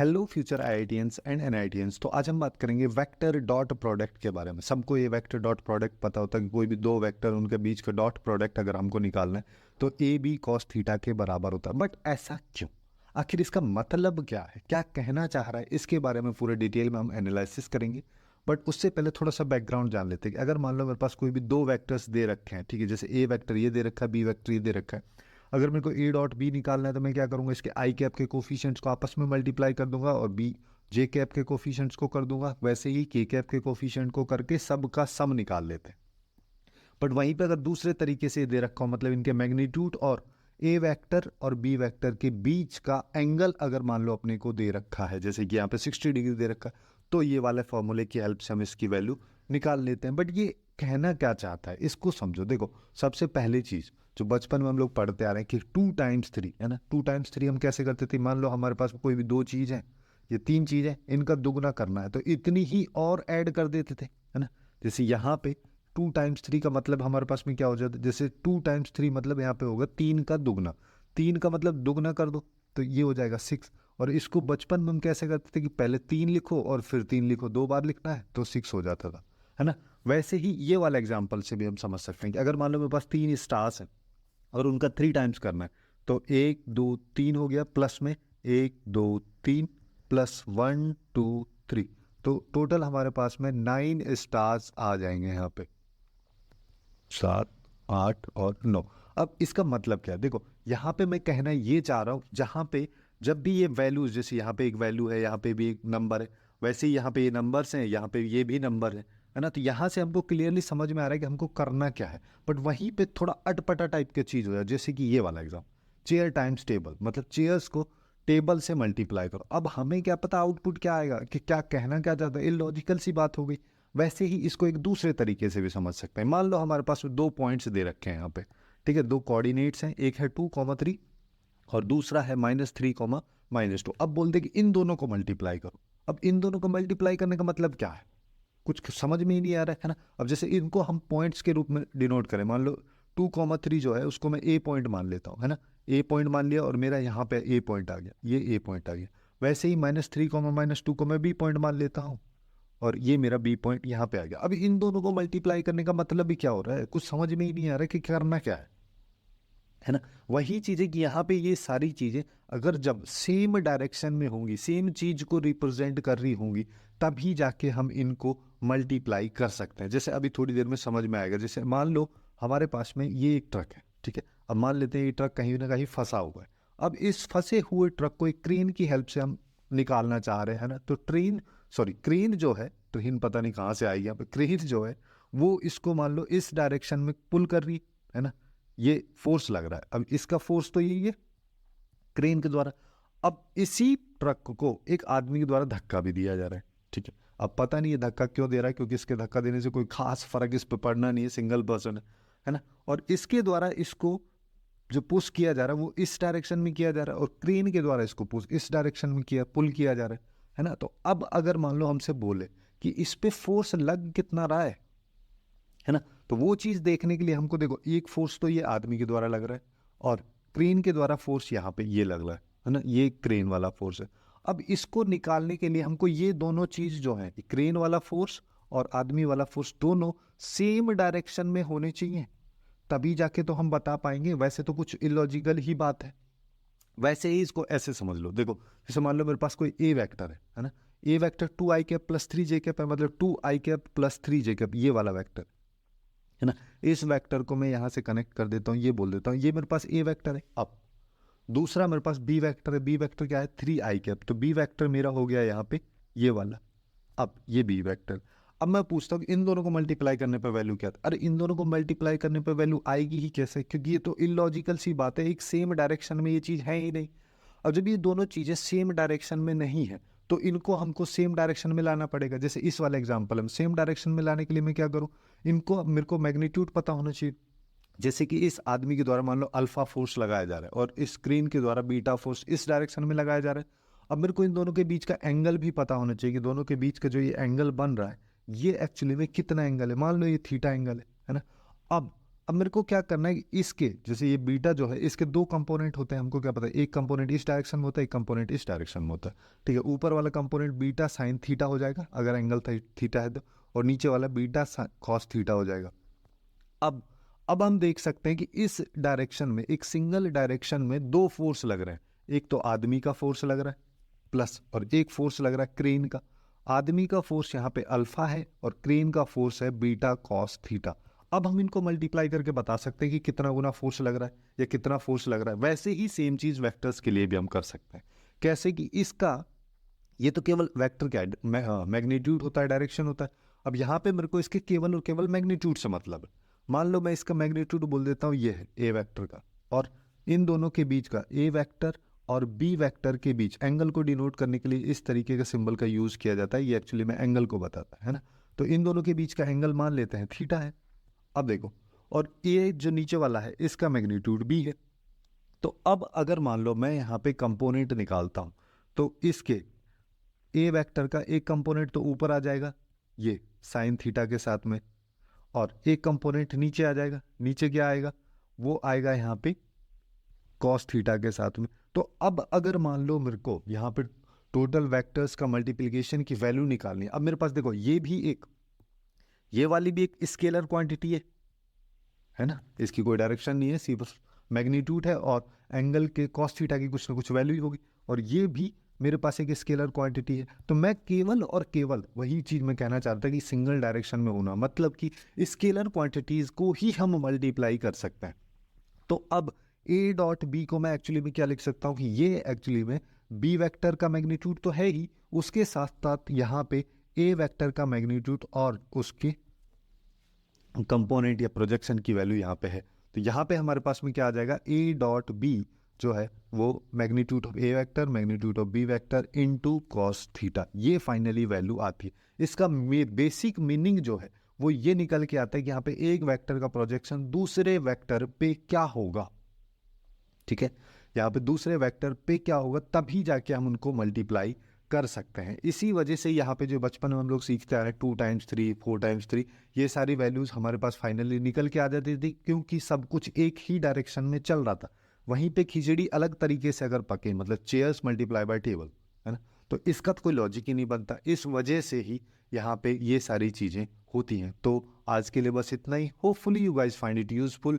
Hello future IITians and NITians. तो आज हम बात करेंगे वेक्टर डॉट प्रोडक्ट के बारे में। सबको ये वेक्टर डॉट प्रोडक्ट पता होता है कि कोई भी दो वेक्टर उनके बीच का डॉट प्रोडक्ट अगर हमको निकालना है तो ए बी कॉस थीटा के बराबर होता है। बट ऐसा क्यों? आखिर इसका मतलब क्या है, क्या कहना चाह रहा है, इसके बारे में पूरे डिटेल में हम एनालिसिस करेंगे। बट उससे पहले थोड़ा सा बैकग्राउंड जान लेते हैं कि अगर मान लो मेरे पास कोई भी दो वेक्टर्स दे रखे हैं, ठीक है, जैसे ए वेक्टर ये दे रखा है, बी वेक्टर ये दे रखा है। अगर मेरे को ए डॉट बी निकालना है तो मैं क्या करूंगा, इसके आई कैप के कोफिशिएंट्स को आपस में मल्टीप्लाई कर दूंगा और बी जे कैप के कोफिशिएंट्स को कर दूंगा। वैसे ही के कैप के कोफिशिएंट को करके सब का सम निकाल लेते हैं। बट वहीं पे अगर दूसरे तरीके से दे रखा हो, मतलब इनके मैग्नीट्यूड और ए वेक्टर और बी वेक्टर के बीच का एंगल अगर मान लो अपने को दे रखा है, जैसे कि यहाँ पे 60 डिग्री दे रखा है, तो ये वाले फॉर्मूले की हेल्प से हम इसकी वैल्यू निकाल लेते हैं। बट ये कहना क्या चाहता है इसको समझो। देखो, सबसे पहली चीज जो बचपन में हम लोग पढ़ते आ रहे हैं कि 2 टाइम्स 3 है ना। 2 टाइम्स 3 हम कैसे करते थे? मान लो हमारे पास कोई भी दो चीज है, ये तीन चीज है, इनका दुगना करना है तो इतनी ही और ऐड कर देते थे, है ना। जैसे यहाँ पे 2 टाइम्स 3 का मतलब हमारे पास में क्या हो जाता है, जैसे 2 टाइम्स 3 मतलब यहाँ पे होगा 3 का दुगना। 3 का मतलब दुगना कर दो तो ये हो जाएगा 6। और इसको बचपन में हम कैसे करते थे कि पहले 3 लिखो और फिर 3 लिखो, दो बार लिखना है तो 6 हो जाता था, है ना। वैसे ही ये वाला एग्जाम्पल से भी हम समझ सकते हैं कि अगर मान लो मेरे पास 3 स्टार्स हैं और उनका 3 टाइम्स करना है तो 1 2 3 हो गया, प्लस में 1 2 3 प्लस 1 2 3, तो टोटल हमारे पास में 9 स्टार्स आ जाएंगे यहाँ पे, 7 8 और 9। अब इसका मतलब क्या है? देखो, यहाँ पे मैं कहना ये चाह रहा हूँ, जहाँ पे जब भी ये वैल्यूज, जैसे यहाँ पे एक वैल्यू है, यहाँ पे भी एक नंबर है, वैसे ही यहाँ पे ये नंबर्स हैं, यहाँ पे ये भी नंबर है ना। तो यहाँ से हमको क्लियरली समझ में आ रहा है कि हमको करना क्या है। बट वहीं पे थोड़ा अटपटा टाइप की चीज़ हो जाए, जैसे कि ये वाला एग्जाम, चेयर टाइम्स टेबल, मतलब चेयर्स को टेबल से मल्टीप्लाई करो। अब हमें क्या पता आउटपुट क्या आएगा, कि क्या कहना क्या चाहता है, इलॉजिकल सी बात हो गई। वैसे ही इसको एक दूसरे तरीके से भी समझ सकते हैं। मान लो हमारे पास दो पॉइंट्स दे रखे हैं यहाँ पे, ठीक है, दो कोऑर्डिनेट्स हैं, एक है 2 3 और दूसरा है -3 -2। अब बोलते कि इन दोनों को मल्टीप्लाई करो। अब इन दोनों को मल्टीप्लाई करने का मतलब क्या है, कुछ समझ में ही नहीं आ रहा है ना। अब जैसे इनको हम पॉइंट्स के रूप में डिनोट करें, मान लो 2 3 जो है उसको मैं ए पॉइंट मान लेता हूँ, है ना। ए पॉइंट मान लिया और मेरा यहाँ पे ए पॉइंट आ गया, ये ए पॉइंट आ गया। वैसे ही -3 -2 को मैं बी पॉइंट मान लेता हूँ और ये मेरा बी पॉइंट यहाँ पे आ गया। अब इन दोनों को मल्टीप्लाई करने का मतलब भी क्या हो रहा है, कुछ समझ में ही नहीं आ रहा है कि करना क्या है ना। वही चीज़ है कि यहाँ पे ये सारी चीज़ें अगर जब सेम डायरेक्शन में होंगी, सेम चीज़ को रिप्रेजेंट कर रही होंगी, तभी जाके हम इनको मल्टीप्लाई कर सकते हैं। जैसे अभी थोड़ी देर में समझ में आएगा। जैसे मान लो हमारे पास में ये एक ट्रक है, ठीक है। अब मान लेते हैं ये ट्रक कहीं ना कहीं फंसा हुआ है। अब इस फंसे हुए ट्रक को एक क्रेन की हेल्प से हम निकालना चाह रहे हैं ना। तो क्रेन जो है, ट्रेन पता नहीं कहाँ से आई यहाँ पे, क्रेन जो है वो इसको मान लो इस डायरेक्शन में पुल कर रही है ना। ये फोर्स लग रहा है। अब इसका फोर्स तो यही है, क्रेन के द्वारा। अब इसी ट्रक को एक आदमी के द्वारा धक्का भी दिया जा रहा है, ठीक है। अब पता नहीं ये धक्का क्यों दे रहा है, क्योंकि इसके धक्का देने से कोई खास फर्क इस पर पड़ना नहीं है, सिंगल पर्सन है ना। और इसके द्वारा इसको जो पुश किया जा रहा है वो इस डायरेक्शन में किया जा रहा है और क्रेन के द्वारा इसको पुश इस डायरेक्शन में किया, पुल किया जा रहा है ना। तो अब अगर मान लो हमसे बोले कि इस पे फोर्स लग कितना रहा है ना, तो वो चीज़ देखने के लिए हमको देखो, एक फोर्स तो ये आदमी के द्वारा लग रहा है और क्रेन के द्वारा फोर्स यहाँ पे ये लग रहा है ना, ये क्रेन वाला फोर्स है। अब इसको निकालने के लिए हमको ये दोनों चीज़ जो है, क्रेन वाला फोर्स और आदमी वाला फोर्स, दोनों सेम डायरेक्शन में होने चाहिए, तभी जाके तो हम बता पाएंगे। वैसे तो कुछ इलॉजिकल ही बात है। वैसे ही इसको ऐसे समझ लो। देखो, जैसे मान लो मेरे पास कोई ए वेक्टर है ना। ए vector 2i cap + 3j cap है, मतलब 2i कैप + 3j कैप, ये वाला वेक्टर है ना। इस वेक्टर को मैं यहाँ से कनेक्ट कर देता हूँ, ये बोल देता हूँ ये मेरे पास ए वेक्टर है। अब दूसरा मेरे पास बी वेक्टर है, बी वेक्टर क्या है, 3i कैप, तो बी वेक्टर मेरा हो गया यहाँ पे ये वाला। अब ये बी वेक्टर, अब मैं पूछता हूँ कि इन दोनों को मल्टीप्लाई करने पर वैल्यू क्या था। अरे इन दोनों को मल्टीप्लाई करने पर वैल्यू आएगी ही कैसे, क्योंकि ये तो इलॉजिकल सी बात है, एक सेम डायरेक्शन में ये चीज़ है ही नहीं। अब जब ये दोनों चीज़ें सेम डायरेक्शन में नहीं है तो इनको हमको सेम डायरेक्शन में लाना पड़ेगा। जैसे इस वाला एग्जाम्पल, हम सेम डायरेक्शन में लाने के लिए मैं क्या करूँ, इनको अब मेरे को मैग्नीट्यूड पता होना चाहिए। जैसे कि इस आदमी के द्वारा मान लो अल्फा फोर्स लगाया जा रहा है और इस स्क्रीन के द्वारा बीटा फोर्स इस डायरेक्शन में लगाया जा रहा है। अब मेरे को इन दोनों के बीच का एंगल भी पता होना चाहिए कि दोनों के बीच का जो ये एंगल बन रहा है ये एक्चुअली में कितना एंगल है। मान लो ये थीटा एंगल है ना। अब अब मेरे को क्या करना है कि इसके जैसे ये बीटा जो है इसके दो कंपोनेंट होते हैं, हमको क्या पता है, एक कंपोनेंट इस डायरेक्शन में होता है, एक कंपोनेंट इस डायरेक्शन में होता है। ठीक है, ऊपर वाला कंपोनेंट बीटा साइन थीटा हो जाएगा अगर एंगल थीटा है तो, और नीचे वाला बीटा कॉस थीटा हो जाएगा। अब अब हम देख सकते हैं कि इस डायरेक्शन में, एक सिंगल डायरेक्शन में दो फोर्स लग रहे हैं। एक तो आदमी का फोर्स लग रहा है प्लस, और एक फोर्स लग रहा है क्रेन का। आदमी का फोर्स यहाँ पे अल्फा है और क्रेन का फोर्स है बीटा कॉस थीटा। अब हम इनको मल्टीप्लाई करके बता सकते हैं कि कितना गुना फोर्स लग रहा है या कितना फोर्स लग रहा है। वैसे ही सेम चीज वेक्टर्स के लिए भी हम कर सकते हैं। कैसे कि इसका, ये तो केवल वेक्टर क्या है, मैग्नीट्यूड होता है, डायरेक्शन होता है। अब यहाँ पे मेरे को इसके केवल और केवल मैग्नीट्यूड से मतलब है। मान लो मैं इसका मैग्नीट्यूड बोल देता हूँ, ये है ए वेक्टर का, और इन दोनों के बीच का, ए वेक्टर और बी वेक्टर के बीच एंगल को डिनोट करने के लिए इस तरीके का सिंबल का यूज किया जाता है। ये एक्चुअली में एंगल को बताता है ना। तो इन दोनों के बीच का एंगल मान लेते हैं थीटा है। अब देखो, और ये जो नीचे वाला है इसका मैग्नीट्यूड बी है। तो अब अगर मान लो मैं यहाँ पे कंपोनेंट निकालता हूँ, तो इसके ए वेक्टर का एक कंपोनेंट तो ऊपर आ जाएगा ये साइन थीटा के साथ में, और एक कंपोनेंट नीचे आ जाएगा। नीचे क्या आएगा, वो आएगा यहाँ पे कॉस थीटा के साथ में। तो अब अगर मान लो मेरे को यहाँ पे टोटल वेक्टर्स का मल्टीप्लिकेशन की वैल्यू निकालनी है। अब मेरे पास देखो, ये वाली भी एक स्केलर क्वांटिटी है ना, इसकी कोई डायरेक्शन नहीं है, सिर्फ मैग्नीट्यूड है और एंगल के कॉस थीटा की कुछ ना कुछ वैल्यू ही होगी। और ये भी मेरे पास एक स्केलर क्वांटिटी है। तो मैं केवल और केवल वही चीज़ मैं कहना चाहता कि सिंगल डायरेक्शन में होना, मतलब कि स्केलर क्वांटिटीज़ को ही हम मल्टीप्लाई कर सकते हैं। तो अब ए डॉट बी को मैं एक्चुअली में क्या लिख सकता हूँ कि ये एक्चुअली में बी वेक्टर का मैग्नीट्यूड तो है ही, उसके साथ साथ यहाँ पे ए वेक्टर का मैग्नीट्यूड और उसके कंपोनेंट या प्रोजेक्शन की वैल्यू यहाँ पे है। तो यहाँ पे हमारे पास में क्या आ जाएगा, ए डॉट बी जो है वो magnitude of A vector magnitude of B vector into cos theta, ये फाइनली वैल्यू आती है। इसका बेसिक मीनिंग जो है वो ये निकल के आता है कि यहाँ पे एक वेक्टर का प्रोजेक्शन दूसरे वेक्टर पे क्या होगा। ठीक है, यहाँ पे दूसरे वेक्टर पे क्या होगा, तभी जाके हम उनको मल्टीप्लाई कर सकते हैं। इसी वजह से यहाँ पे जो बचपन में हम लोग सीखते आ रहे हैं 2 टाइम्स 3 4 टाइम्स 3, ये सारी वैल्यूज हमारे पास फाइनली निकल के आ जाती थी, क्योंकि सब कुछ एक ही डायरेक्शन में चल रहा था। वहीं पे खिचड़ी अलग तरीके से अगर पके, मतलब चेयर्स मल्टीप्लाई बाय टेबल, है ना, तो इसका तो कोई लॉजिक ही नहीं बनता। इस वजह से ही यहाँ पे ये सारी चीज़ें होती हैं। तो आज के लिए बस इतना ही। Hopefully you guys find it useful.